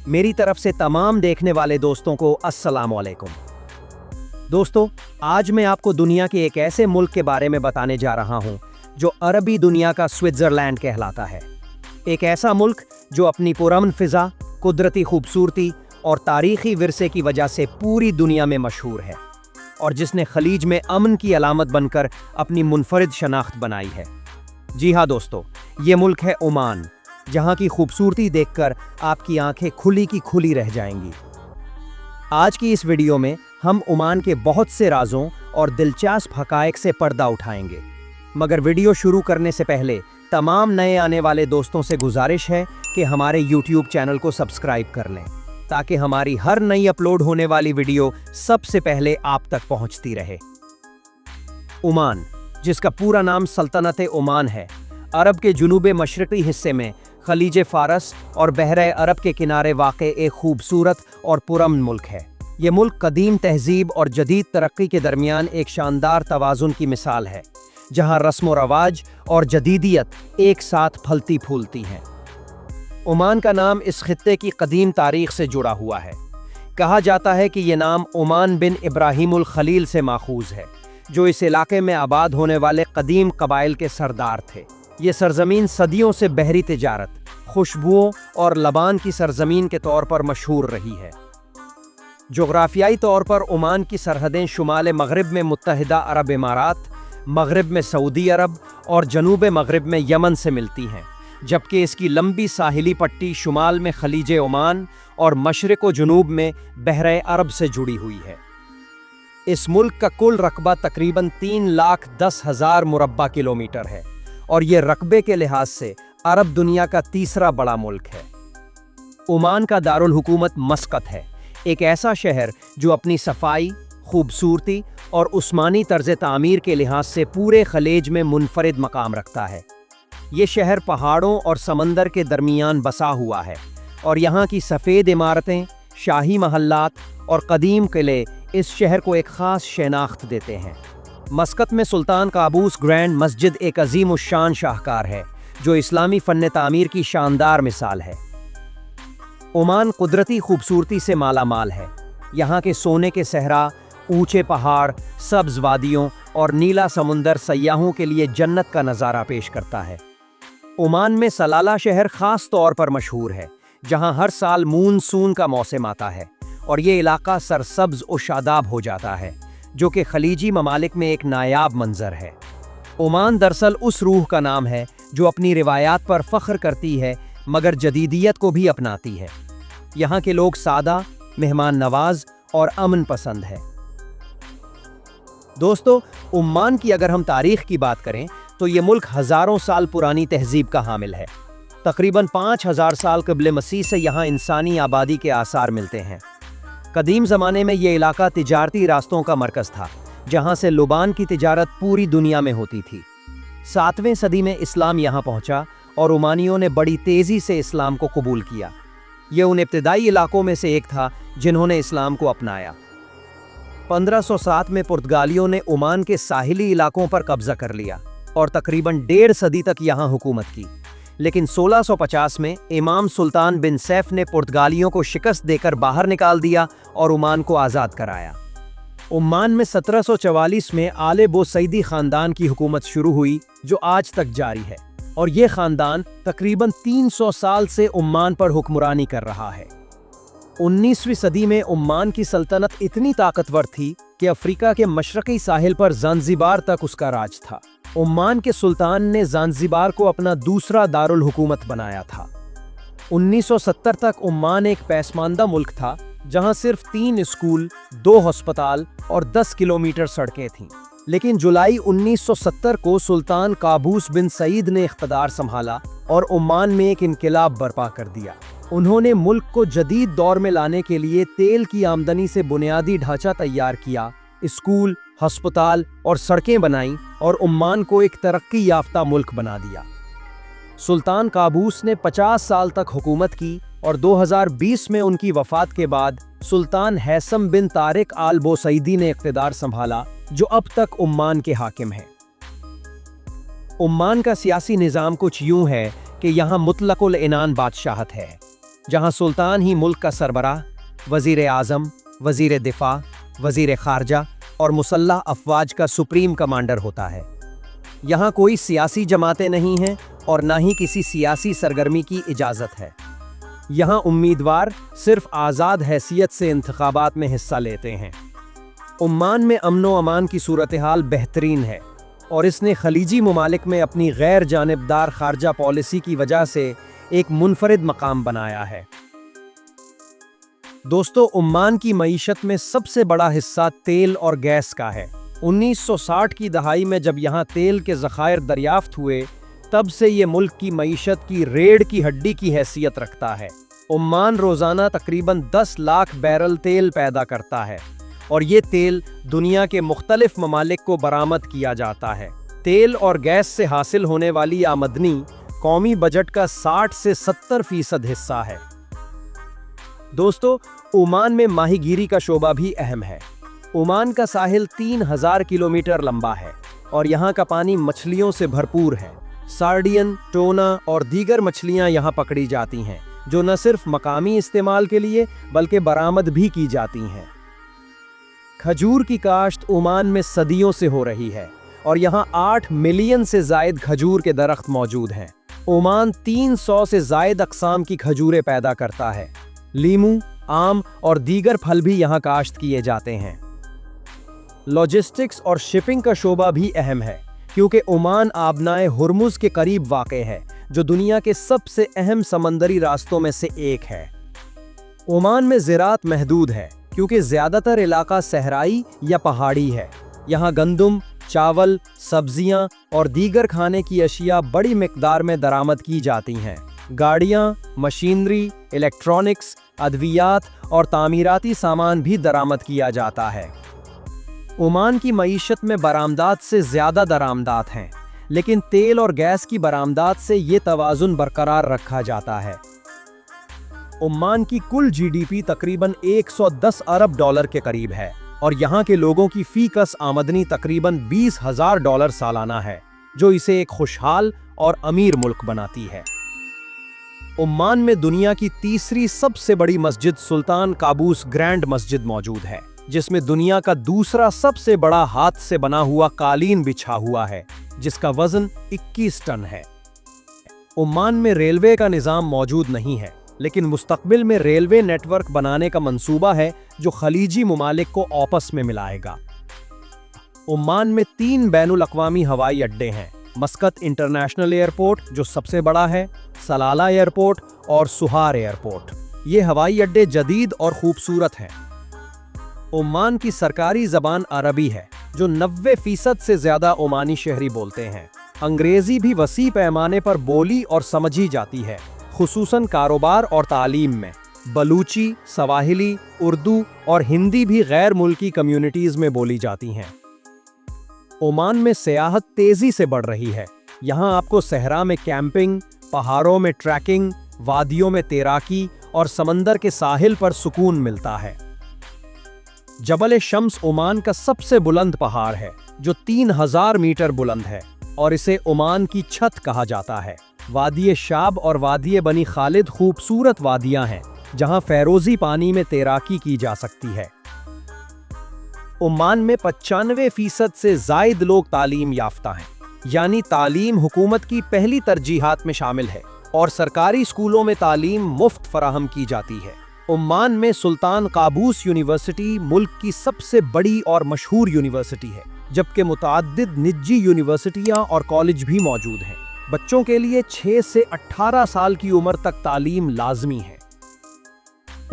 मेरी तरफ से तमाम देखने वाले दोस्तों को अस्सलाम वालेकुम। दोस्तों, आज मैं आपको दुनिया के एक ऐसे मुल्क के बारे में बताने जा रहा हूं जो अरबी दुनिया का स्विट्जरलैंड कहलाता है। एक ऐसा मुल्क जो अपनी पुरअमन फिजा, कुदरती खूबसूरती और तारीखी विरसे की वजह से पूरी दुनिया में मशहूर है और जिसने खलीज में अमन की अलामत बनकर अपनी मुनफरिद शनाख्त बनाई है। जी हाँ दोस्तों, ये मुल्क है ओमान, जहाँ की खूबसूरती देखकर आपकी आंखें खुली की खुली रह जाएंगी। आज की इस वीडियो में हम ओमान के बहुत से राजों और दिलचस्प हकायक से पर्दा उठाएंगे। मगर वीडियो शुरू करने से पहले तमाम नए आने वाले दोस्तों से गुजारिश है कि हमारे YouTube चैनल को सब्सक्राइब कर लें ताकि हमारी हर नई अपलोड होने वाली वीडियो सबसे पहले आप तक पहुंचती रहे। ओमान, जिसका पूरा नाम सल्तनत ओमान है, अरब के जुनूबे मशरक़ी हिस्से में खलीज फारस और बहरे अरब के किनारे वाक़े एक खूबसूरत और पुरअमन मुल्क है। ये मुल्क कदीम तहजीब और जदीद तरक्की के दरमियान एक शानदार तवाज़ुन की मिसाल है, जहाँ रस्म व रवाज और जदीदियत एक साथ फलती फूलती हैं। ओमान का नाम इस खित्ते की कदीम तारीख से जुड़ा हुआ है। कहा जाता है कि ये नाम ओमान बिन इब्राहीमुल खलील से माखूज़ है, जो इस इलाके में आबाद होने वाले कदीम कबाइल के सरदार थे। ये सरजमीन सदियों से बहरी तिजारत, खुशबुओं और लबान की सरजमीन के तौर पर मशहूर रही है। जोग्राफियाई तौर पर ओमान की सरहदें शुमाल मगरिब में मुत्तहिदा अरब इमारात, मगरिब में सऊदी अरब और जनूब मगरिब में यमन से मिलती हैं, जबकि इसकी लंबी साहिली पट्टी शुमाल में खलीज ओमान और मशरिक़ व जुनूब में बहरे अरब से जुड़ी हुई है। इस मुल्क का कुल रकबा तकरीबन 3,10,000 मुरब्बा किलोमीटर है और ये रकबे के लिहाज से अरब दुनिया का तीसरा बड़ा मुल्क है। ओमान का दारुल हुकूमत मस्कत है, एक ऐसा शहर जो अपनी सफाई, खूबसूरती और उस्मानी तर्ज तामीर के लिहाज से पूरे खलीज में मुनफरिद मकाम रखता है। ये शहर पहाड़ों और समंदर के दरमियान बसा हुआ है और यहाँ की सफ़ेद इमारतें, शाही महल्लात और कदीम किले इस शहर को एक ख़ास शनाख्त देते हैं। मस्कत में सुल्तान काबूस ग्रैंड मस्जिद एक अजीम उश्शान शाहकार है, जो इस्लामी फ़न तामीर की शानदार मिसाल है। ओमान कुदरती खूबसूरती से मालामाल है। यहाँ के सोने के सहरा, ऊंचे पहाड़, सब्ज़ वादियों और नीला समुंदर सयाहों के लिए जन्नत का नज़ारा पेश करता है। ओमान में सलाला शहर ख़ास तौर पर मशहूर है, जहाँ हर साल मूनसून का मौसम आता है और ये इलाका सरसब्ज़ और शादाब हो जाता है, जो कि खलीजी ममालिक में एक नायाब मंजर है। ओमान दरअसल उस रूह का नाम है जो अपनी रिवायात पर फ़ख्र करती है मगर जदीदियत को भी अपनाती है। यहाँ के लोग सादा, मेहमान नवाज और अमन पसंद है। दोस्तों, ओमान की अगर हम तारीख़ की बात करें तो ये मुल्क हज़ारों साल पुरानी तहजीब का हामिल है। तकरीबन 5,000 साल क़ब्ल मसीह से यहाँ इंसानी आबादी के आसार मिलते हैं। कदीम ज़माने में ये इलाका तिजारती रास्तों का मरकज़ था, जहाँ से लुबान की तिजारत पूरी दुनिया में होती थी। 7वीं सदी में इस्लाम यहाँ पहुँचा और ओमानियों ने बड़ी तेज़ी से इस्लाम को कबूल किया। ये उन इब्तदाई इलाकों में से एक था जिन्होंने इस्लाम को अपनाया। 1507 में पुर्तगालियों ने ओमान के साहिली इलाकों पर कब्ज़ा कर लिया और तकरीबन 1.5 सदी तक यहाँ हुकूमत की। लेकिन 1650 में इमाम सुल्तान बिन सैफ ने पुर्तगालियों को शिकस्त देकर बाहर निकाल दिया और ओमान को आज़ाद कराया। ओमान में 1744 में आले बोसईदी ख़ानदान की हुकूमत शुरू हुई, जो आज तक जारी है, और ये ख़ानदान तकरीबन 300 साल से ओमान पर हुक्मरानी कर रहा है। 19वीं सदी में ओमान की सल्तनत इतनी ताकतवर थी कि अफ्रीका के मशरक़ी साहिल पर ज़ांज़िबार तक उसका राज था। ओमान के सुल्तान ने ज़ांज़िबार को अपना दूसरा दारुल हुकूमत बनाया था। 1970 तक ओमान एक पैसमानदा मुल्क था, जहां सिर्फ 3 स्कूल, 2 अस्पताल और 10 किलोमीटर सड़कें थीं। लेकिन जुलाई 1970 को सुल्तान काबूस बिन सईद ने इख्तदार संभाला और ओमान में एक इनकलाब बर्पा कर दिया। उन्होंने मुल्क को जदीद दौर में लाने के लिए तेल की आमदनी से बुनियादी ढांचा तैयार किया, स्कूल, अस्पताल और सड़कें बनाईं और ओमान को एक तरक्की याफ्ता मुल्क बना दिया। सुल्तान काबूस ने 50 साल तक हुकूमत की और 2020 में उनकी वफ़ात के बाद सुल्तान हैसम बिन तारिक आल बोसईदी ने इक़्तिदार संभाला, जो अब तक ओमान के हाकिम हैं। ओमान का सियासी निज़ाम कुछ यूं है कि यहाँ मुतलकुल इनान बादशाहत है। जहां सुल्तान ही मुल्क का सरबराह, वजीर आज़म, वजीर दिफा, वजीर खारजा और मुसल्लह अफवाज का सुप्रीम कमांडर होता है। यहाँ कोई सियासी जमातें नहीं हैं और ना ही किसी सियासी सरगर्मी की इजाज़त है। यहाँ उम्मीदवार सिर्फ आज़ाद हैसियत से इंतखाबात में हिस्सा लेते हैं। ओमान में अमनो अमान की सूरत हाल बेहतरीन है और इसने खलीजी ममालिक में अपनी गैर जानिबदार खारजा पॉलिसी की वजह से एक मुनफरिद मकाम बनाया है। दोस्तों, ओमान की मईशत में सबसे बड़ा हिस्सा तेल और गैस का है। 1960 की दहाई में जब यहाँ तेल के ज़खायर दरियाफ्त हुए, तब से ये मुल्क की मईशत की रीढ़ की हड्डी की हैसियत रखता है। ओमान रोज़ाना तकरीबन 10 लाख बैरल तेल पैदा करता है और ये तेल दुनिया के मुख्तलिफ ममालिक को बरामद किया जाता है। तेल और गैस से हासिल होने वाली आमदनी कौमी बजट का 60 से 70% हिस्सा है। दोस्तों, ओमान में माहीगीरी का शोबा भी अहम है। ओमान का साहिल 3000 किलोमीटर लंबा है और यहाँ का पानी मछलियों से भरपूर है। सार्डियन, टोना और दीगर मछलियाँ यहाँ पकड़ी जाती हैं, जो न सिर्फ मकामी इस्तेमाल के लिए बल्कि बरामद भी की जाती हैं। खजूर की काश्त ओमान में सदियों से हो रही है और यहाँ 8 मिलियन से जायद खजूर के दरख्त मौजूद हैं। ओमान 300 से जायद अक़साम की खजूरें पैदा करता है। लीमू, आम और दीगर फल भी यहाँ काश्त किए जाते हैं। लॉजिस्टिक्स और शिपिंग का शोबा भी अहम है, क्योंकि ओमान आबनाए हुर्मुज़ के करीब वाक़े है, जो दुनिया के सबसे अहम समंदरी रास्तों में से एक है। ओमान में ज़राअत महदूद है, क्योंकि ज़्यादातर इलाका सहराई या पहाड़ी है। यहाँ गंदम, चावल, सब्जियाँ और दीगर खाने की अशिया बड़ी मिकदार में दरामद की जाती हैं। गाड़ियाँ, मशीनरी, इलेक्ट्रॉनिक्स, अद्वियात और तामीराती सामान भी दरामद किया जाता है। ओमान की मईशत में बरामदात से ज़्यादा दरामदात हैं, लेकिन तेल और गैस की बरामदात से ये तवाज़ुन बरकरार रखा जाता है। ओमान की कुल जीडीपी तकरीबन 110 अरब डॉलर के करीब है और यहाँ के लोगों की फी कस आमदनी तकरीबन $20,000 सालाना है, जो इसे एक खुशहाल और अमीर मुल्क बनाती है। ओमान में दुनिया की तीसरी सबसे बड़ी मस्जिद सुल्तान काबूस ग्रैंड मस्जिद मौजूद है, जिसमें दुनिया का दूसरा सबसे बड़ा हाथ से बना हुआ कालीन बिछा हुआ है, जिसका वजन 21 टन है। ओमान में रेलवे का निज़ाम मौजूद नहीं है, लेकिन मुस्तकबिल में रेलवे नेटवर्क बनाने का मंसूबा है, जो खलीजी ममालिक को आपस में मिलाएगा। ओमान में 3 बैनुल अक़वामी हवाई अड्डे हैं: मस्कत इंटरनेशनल एयरपोर्ट, जो सबसे बड़ा है, सलाला एयरपोर्ट और सुहार एयरपोर्ट। ये हवाई अड्डे जदीद और खूबसूरत हैं। ओमान की सरकारी ज़बान अरबी है, जो 90% से ज़्यादा ओमानी शहरी बोलते हैं। अंग्रेज़ी भी वसी पैमाने पर बोली और समझी जाती है, खुसूसन कारोबार और तालीम में। बलूची, सवाहिली, उर्दू और हिंदी भी गैर मुल्की कम्युनिटीज़ में बोली जाती हैं। ओमान में सियाहत तेज़ी से बढ़ रही है। यहाँ आपको सहरा में कैंपिंग, पहाड़ों में ट्रैकिंग, वादियों में तैराकी और समंदर के साहिल पर सुकून मिलता है। जबल शम्स ओमान का सबसे बुलंद पहाड़ है, जो 3000 मीटर बुलंद है और इसे ओमान की छत कहा जाता है। वादिये शाब और वादिये बनी खालिद खूबसूरत वादियाँ हैं, जहाँ फ़ैरोज़ी पानी में तैराकी की जा सकती है। ओमान में 95% से ज़ायद लोग तालीम याफ्ता हैं, यानी तालीम हुकूमत की पहली तरजीहात में शामिल है और सरकारी स्कूलों में तालीम मुफ्त फराहम की जाती है। ओमान में सुल्तान काबूस यूनिवर्सिटी मुल्क की सबसे बड़ी और मशहूर यूनिवर्सिटी है, जबकि मुतअद्दिद निजी यूनिवर्सिटियाँ और कॉलेज भी मौजूद हैं। बच्चों के लिए 6 से 18 साल की उम्र तक तालीम लाजमी है।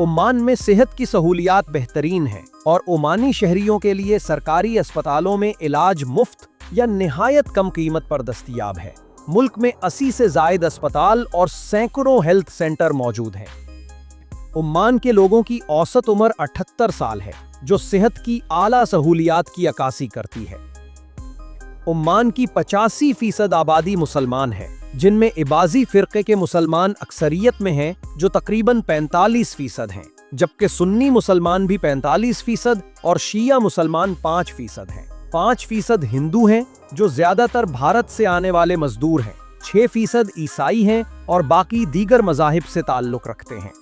ओमान में सेहत की सहूलियात बेहतरीन हैं और ओमानी शहरियों के लिए सरकारी अस्पतालों में इलाज मुफ्त या निहायत कम कीमत पर दस्तयाब है। मुल्क में 80 से ज़ायद अस्पताल और सैकड़ों हेल्थ सेंटर मौजूद हैं। ओमान के लोगों की औसत उम्र 78 साल है, जो सेहत की आला सहूलियात की अक्कासी करती है। ओमान की 85% आबादी मुसलमान है, जिनमें इबाजी फ़िरक़े के मुसलमान अक्सरियत में हैं, जो तकरीबन 45% हैं, जबकि सुन्नी मुसलमान भी 45% और शिया मुसलमान 5% हैं। 5% हिंदू हैं, जो ज़्यादातर भारत से आने वाले मजदूर हैं। 6% ईसाई हैं और बाकी दीगर मज़ाहिब से ताल्लुक़ रखते हैं।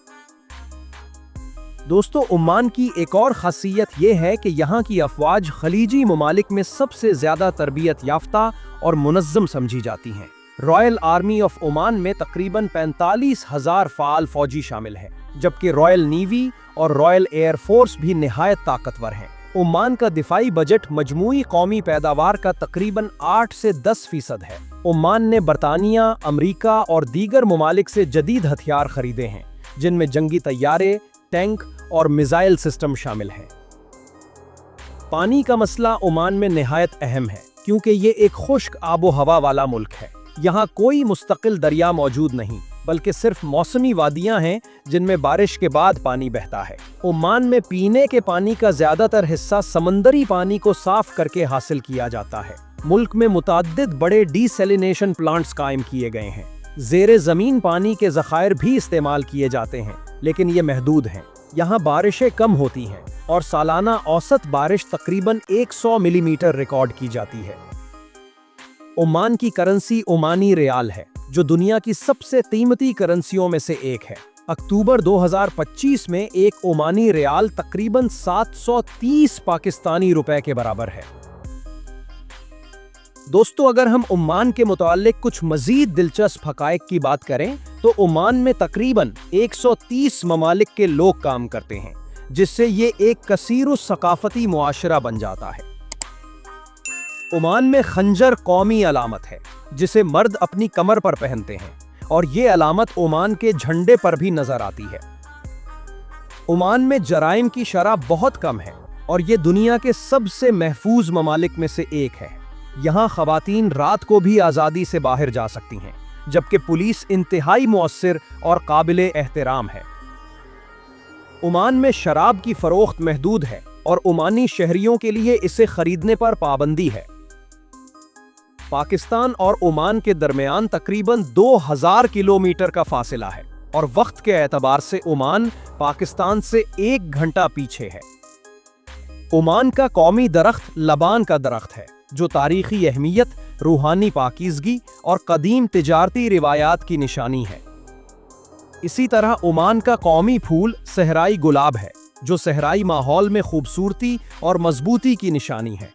दोस्तों, ओमान की एक और खासियत ये है कि यहाँ की अफवाज खलीजी ममालिक में सबसे ज्यादा तरबियत याफ्ता और मुनज़्ज़म समझी जाती हैं। रॉयल आर्मी ऑफ ओमान में तकरीबन 45,000 फ़ाल फौजी शामिल हैं, जबकि रॉयल नेवी और रॉयल एयर फोर्स भी निहायत ताकतवर हैं। ओमान का दिफाई बजट मजमूई कौमी पैदावार का तकरीबन 8 से 10% है। ओमान ने बरतानिया, अमरीका और दीगर ममालिक से जदीद हथियार खरीदे हैं, जिनमें जंगी तैयारे, टैंक और मिसाइल सिस्टम शामिल हैं। पानी का मसला ओमान में निहायत अहम है, क्योंकि ये एक खुश्क आबो हवा वाला मुल्क है। यहाँ कोई मुस्तकिल दरिया मौजूद नहीं, बल्कि सिर्फ मौसमी वादियाँ हैं जिनमें बारिश के बाद पानी बहता है। ओमान में पीने के पानी का ज्यादातर हिस्सा समंदरी पानी को साफ करके हासिल किया जाता है। मुल्क में मुतअद्दिद बड़े डिसैलिनेशन प्लांट्स कायम किए गए हैं। ज़ेरे ज़मीन पानी के ज़खायर भी इस्तेमाल किए जाते हैं, लेकिन ये महदूद हैं। यहाँ बारिशें कम होती हैं और सालाना औसत बारिश तकरीबन 100 मिलीमीटर रिकॉर्ड की जाती है। ओमान की करेंसी ओमानी रियाल है, जो दुनिया की सबसे कीमती करेंसियों में से एक है। अक्टूबर 2025 में एक ओमानी रियाल तकरीबन 730 पाकिस्तानी रुपए के बराबर है। दोस्तों, अगर हम ओमान के मुताल्लिक कुछ मजीद दिलचस्प हकायक की बात करें तो ओमान में तकरीबन 130 ममालिक के लोग काम करते हैं, जिससे ये एक कसीर सकाफती मुआशरा बन जाता है। ओमान में खंजर कौमी अलामत है, जिसे मर्द अपनी कमर पर पहनते हैं, और ये अलामत ओमान के झंडे पर भी नजर आती है। ओमान में जराइम की शरह बहुत कम है और ये दुनिया के सबसे महफूज ममालिक में से एक है। यहाँ खवातीन रात को भी आज़ादी से बाहर जा सकती हैं, जबकि पुलिस इंतहाई मुअस्सिर और काबिले एहतराम है। ओमान में शराब की फरोख्त महदूद है और ओमानी शहरियों के लिए इसे खरीदने पर पाबंदी है। पाकिस्तान और ओमान के दरमियान तकरीबन 2000 किलोमीटर का फासिला है और वक्त के एतबार से ओमान पाकिस्तान से 1 घंटा पीछे है। ओमान का कौमी दरख्त लबान का दरख्त है, जो तारीखी अहमियत, रूहानी पाकीज़गी और कदीम तिजारती रिवायात की निशानी है। इसी तरह ओमान का कौमी फूल सहराई गुलाब है, जो सहराई माहौल में खूबसूरती और मजबूती की निशानी है।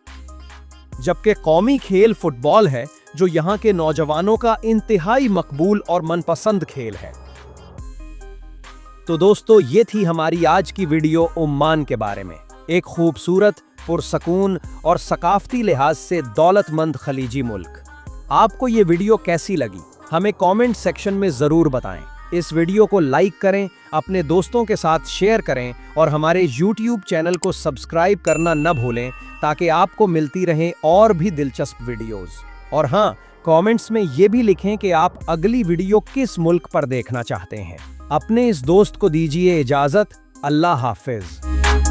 जबकि कौमी खेल फुटबॉल है, जो यहाँ के नौजवानों का इंतहाई मकबूल और मनपसंद खेल है। तो दोस्तों, ये थी हमारी आज की वीडियो ओमान के बारे में। एक खूबसूरत, पुरसकून और सकाफती लिहाज से दौलतमंद खलीजी मुल्क। आपको ये वीडियो कैसी लगी, हमें कमेंट सेक्शन में ज़रूर बताएं। इस वीडियो को लाइक करें, अपने दोस्तों के साथ शेयर करें और हमारे YouTube चैनल को सब्सक्राइब करना न भूलें, ताकि आपको मिलती रहें और भी दिलचस्प वीडियोस। और हाँ, कमेंट्स में ये भी लिखें कि आप अगली वीडियो किस मुल्क पर देखना चाहते हैं। अपने इस दोस्त को दीजिए इजाज़त। अल्लाह हाफिज़।